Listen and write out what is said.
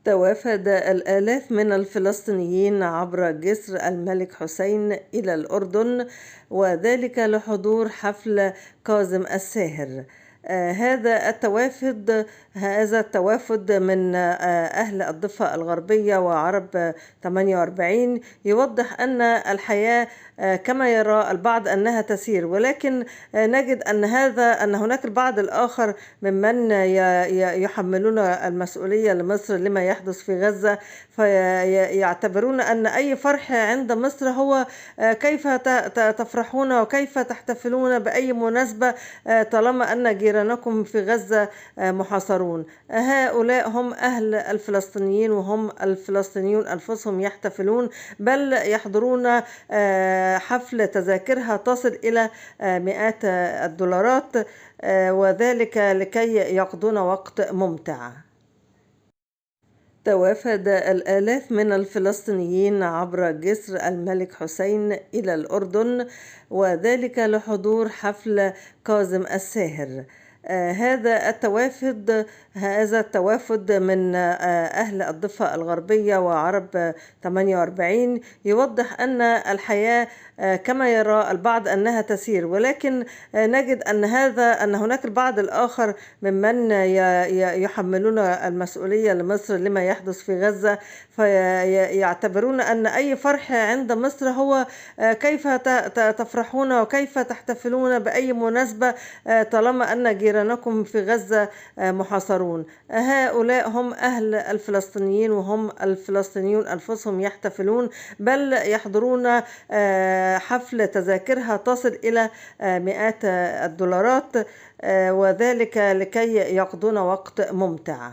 توافد الآلاف من الفلسطينيين عبر جسر الملك حسين إلى الأردن، وذلك لحضور حفل كاظم الساهر. هذا التوافد من أهل الضفة الغربية وعرب 48 يوضح أن الحياة كما يرى البعض أنها تسير، ولكن نجد أن هناك البعض الآخر ممن يحملون المسؤولية لمصر لما يحدث في غزة، فيعتبرون أن أي فرح عند مصر هو كيف تفرحون وكيف تحتفلون بأي مناسبة طالما أن جيرانكم في غزة محاصرون. هؤلاء هم أهل الفلسطينيين، وهم الفلسطينيون أنفسهم يحتفلون، بل يحضرون حفل تذاكرها تصل إلى مئات الدولارات، وذلك لكي يقضون وقت ممتع. توافد الآلاف من الفلسطينيين عبر جسر الملك حسين إلى الأردن، وذلك لحضور حفل كاظم الساهر. هذا التوافد من أهل الضفة الغربية وعرب 48 يوضح أن الحياة كما يرى البعض أنها تسير، ولكن نجد أن هناك البعض الآخر ممن يحملون المسؤولية لمصر لما يحدث في غزة، فيعتبرون أن أي فرح عند مصر هو كيف تفرحون وكيف تحتفلون بأي مناسبة طالما أن جيرانكم في غزة محاصرون. هؤلاء هم أهل الفلسطينيين، وهم الفلسطينيون أنفسهم يحتفلون، بل يحضرون حفل تذاكرها تصل إلى مئات الدولارات، وذلك لكي يقضون وقت ممتع.